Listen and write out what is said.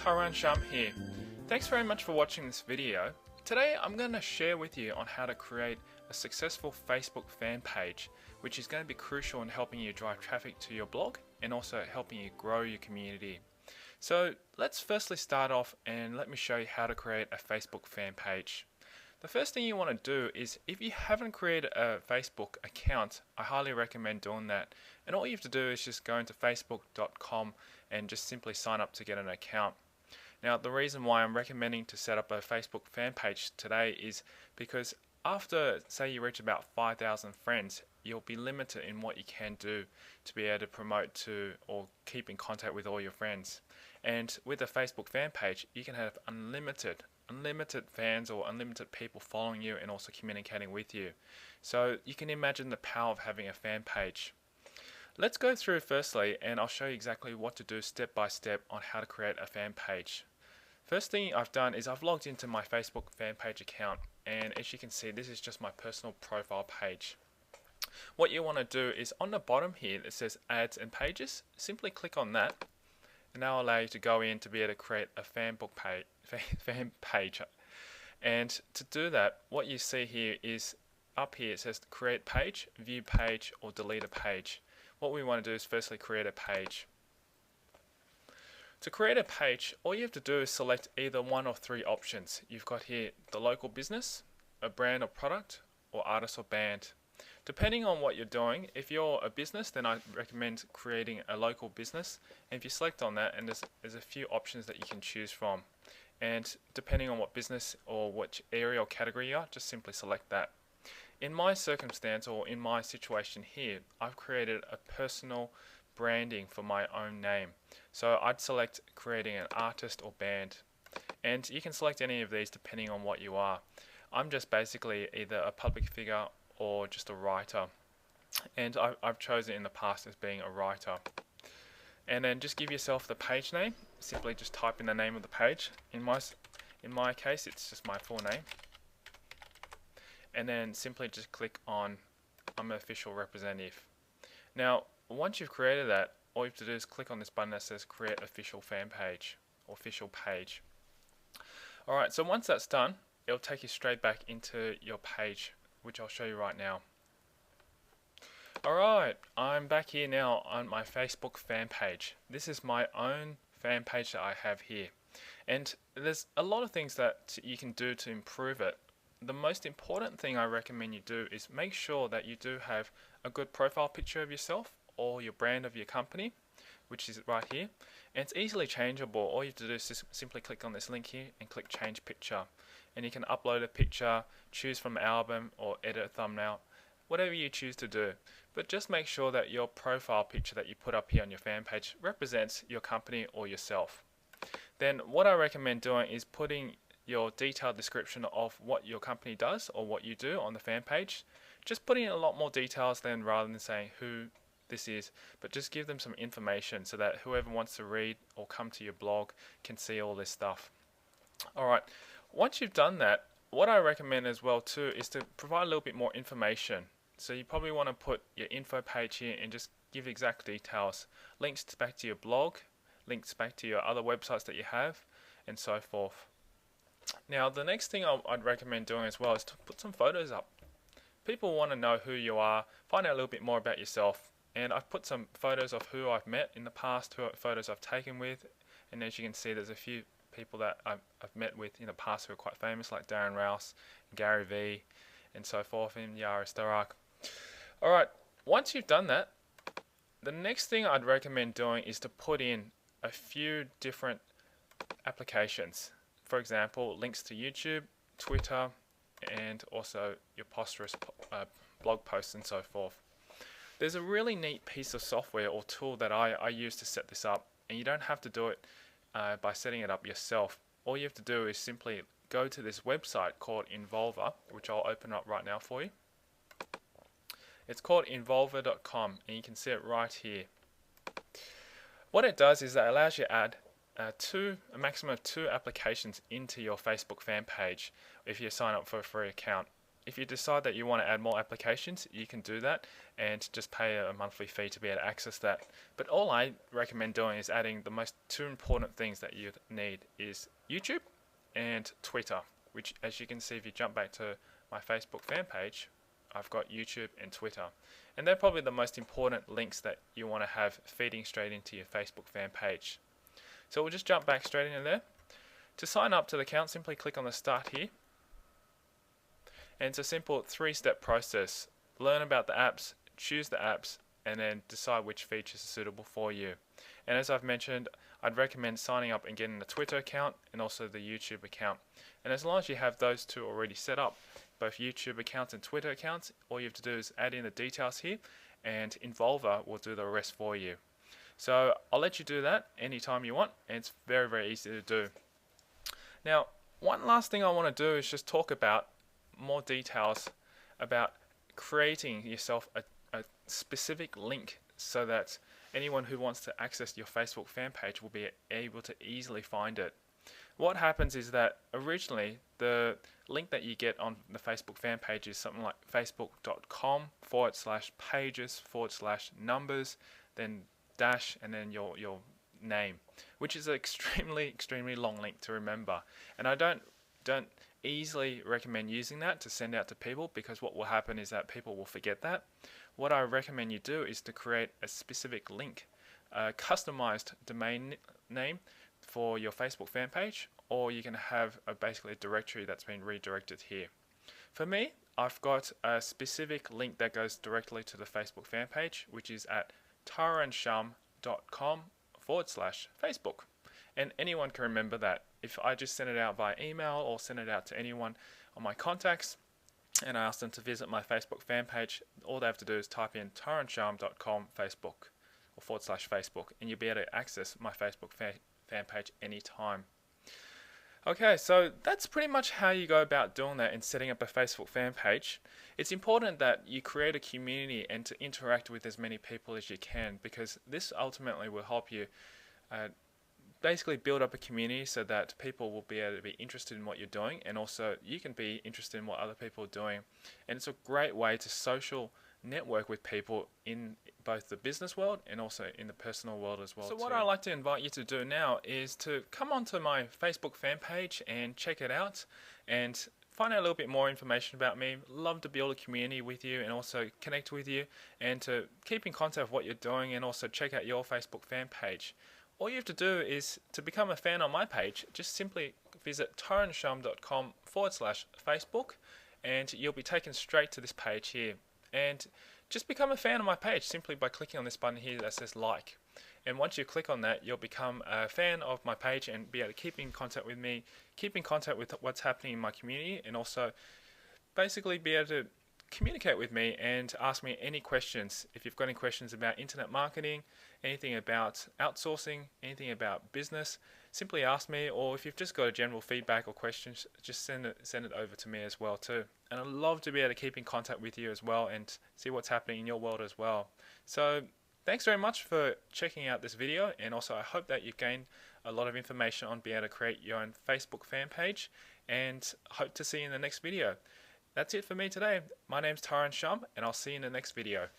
Tyrone Shum here. Thanks very much for watching this video. Today I'm going to share with you on how to create a successful Facebook fan page, which is going to be crucial in helping you drive traffic to your blog and also helping you grow your community. So let's firstly start off and let me show you how to create a Facebook fan page. The first thing you want to do is, if you haven't created a Facebook account, I highly recommend doing that. And all you have to do is just go into facebook.com and just simply sign up to get an account. Now, the reason why I'm recommending to set up a Facebook fan page today is because after, say, you reach about 5,000 friends, you'll be limited in what you can do to be able to promote to or keep in contact with all your friends. And with a Facebook fan page, you can have unlimited fans or unlimited people following you and also communicating with you. So you can imagine the power of having a fan page. Let's go through firstly, and I'll show you exactly what to do step by step on how to create a fan page. First thing I've done is I've logged into my Facebook fan page account, and as you can see, this is just my personal profile page. What you want to do is on the bottom here that says ads and pages, simply click on that, and that will allow you to go in to be able to create a fan page. And to do that, what you see here is up here it says create page, view page, or delete a page. What we want to do is firstly create a page. To create a page, all you have to do is select either one of three options. You've got here the local business, a brand or product, or artist or band. Depending on what you're doing, if you're a business, then I recommend creating a local business. And if you select on that, and there's a few options that you can choose from. And depending on what business or which area or category you are, just simply select that. In my circumstance or in my situation here, I've created a personal branding for my own name. So I'd select creating an artist or band. And you can select any of these depending on what you are. I'm just basically either a public figure or just a writer, and I've chosen in the past as being a writer. And then just give yourself the page name. Simply just type in the name of the page. In my case, it's just my full name. And then simply just click on I'm an official representative. Now, once you've created that, all you have to do is click on this button that says create official fan page or official page. Alright, so once that's done, it'll take you straight back into your page, which I'll show you right now. Alright, I'm back here now on my Facebook fan page. This is my own fan page that I have here. And there's a lot of things that you can do to improve it. The most important thing I recommend you do is make sure that you do have a good profile picture of yourself or your brand of your company, which is right here. And it's easily changeable. All you have to do is just simply click on this link here and click change picture. And you can upload a picture, choose from an album, or edit a thumbnail, whatever you choose to do. But just make sure that your profile picture that you put up here on your fan page represents your company or yourself. Then what I recommend doing is putting your detailed description of what your company does or what you do on the fan page. Just putting in a lot more details then rather than saying who this is, but just give them some information so that whoever wants to read or come to your blog can see all this stuff. Alright. Once you've done that, what I recommend as well too is to provide a little bit more information. So you probably want to put your info page here and just give exact details. Links back to your blog, links back to your other websites that you have, and so forth. Now the next thing I'd recommend doing as well is to put some photos up. People want to know who you are, find out a little bit more about yourself. And I've put some photos of who I've met in the past, photos I've taken with, and as you can see there's a few people that I've met with in the past who are quite famous, like Darren Rouse, Gary Vee, and so forth, and Yara Starak. Alright, once you've done that, the next thing I'd recommend doing is to put in a few different applications. For example, links to YouTube, Twitter, and also your posterous blog posts and so forth. There's a really neat piece of software or tool that I use to set this up, and you don't have to do it by setting it up yourself. All you have to do is simply go to this website called Involver, which I'll open up right now for you. It's called involver.com, and you can see it right here. What it does is that it allows you to add a maximum of 2 applications into your Facebook fan page if you sign up for a free account. if you decide that you want to add more applications, you can do that and just pay a monthly fee to be able to access that. But all I recommend doing is adding the most two important things that you need is YouTube and Twitter, which, as you can see if you jump back to my Facebook fan page, I've got YouTube and Twitter. And they're probably the most important links that you want to have feeding straight into your Facebook fan page. So we'll just jump back straight into there. To sign up to the account, simply click on the start here. And it's a simple 3-step process. Learn about the apps, choose the apps, and then decide which features are suitable for you. And as I've mentioned, I'd recommend signing up and getting the Twitter account and also the YouTube account. And as long as you have those two already set up, both YouTube accounts and Twitter accounts, all you have to do is add in the details here, and Involver will do the rest for you. So I'll let you do that anytime you want, and it's very, very easy to do. Now, one last thing I want to do is just talk about more details about creating yourself a specific link so that anyone who wants to access your Facebook fan page will be able to easily find it. What happens is that originally the link that you get on the Facebook fan page is something like facebook.com/pages/numbers, then dash, and then your name, which is an extremely long link to remember. And I don't easily recommend using that to send out to people, because what will happen is that people will forget that. What I recommend you do is to create a specific link, a customized domain name for your Facebook fan page, or you can have basically a directory that's been redirected here. For me, I've got a specific link that goes directly to the Facebook fan page, which is at taransham.com/Facebook. And anyone can remember that. If I just send it out via email or send it out to anyone on my contacts and I ask them to visit my Facebook fan page, all they have to do is type in taransham.com/Facebook or /Facebook, and you'll be able to access my Facebook fan page anytime. Okay, so that's pretty much how you go about doing that and setting up a Facebook fan page. It's important that you create a community and to interact with as many people as you can, because this ultimately will help you basically build up a community so that people will be able to be interested in what you're doing, and also you can be interested in what other people are doing. And it's a great way to social network with people in both the business world and also in the personal world as well. So what I'd like to invite you to do now is to come onto my Facebook fan page and check it out and find out a little bit more information about me. Love to build a community with you and also connect with you, and to keep in contact with what you're doing, and also check out your Facebook fan page. All you have to do is to become a fan on my page. Just simply visit taransham.com/Facebook, and you'll be taken straight to this page here. And just become a fan of my page simply by clicking on this button here that says like. And once you click on that, you'll become a fan of my page and be able to keep in contact with me, keep in contact with what's happening in my community, and also basically be able to communicate with me and ask me any questions. If you've got any questions about internet marketing, anything about outsourcing, anything about business, simply ask me. Or if you've just got a general feedback or questions, just send it over to me as well too. And I'd love to be able to keep in contact with you as well and see what's happening in your world as well. So thanks very much for checking out this video, and also I hope that you've gained a lot of information on being able to create your own Facebook fan page, and hope to see you in the next video. That's it for me today. My name's Taran Shum, and I'll see you in the next video.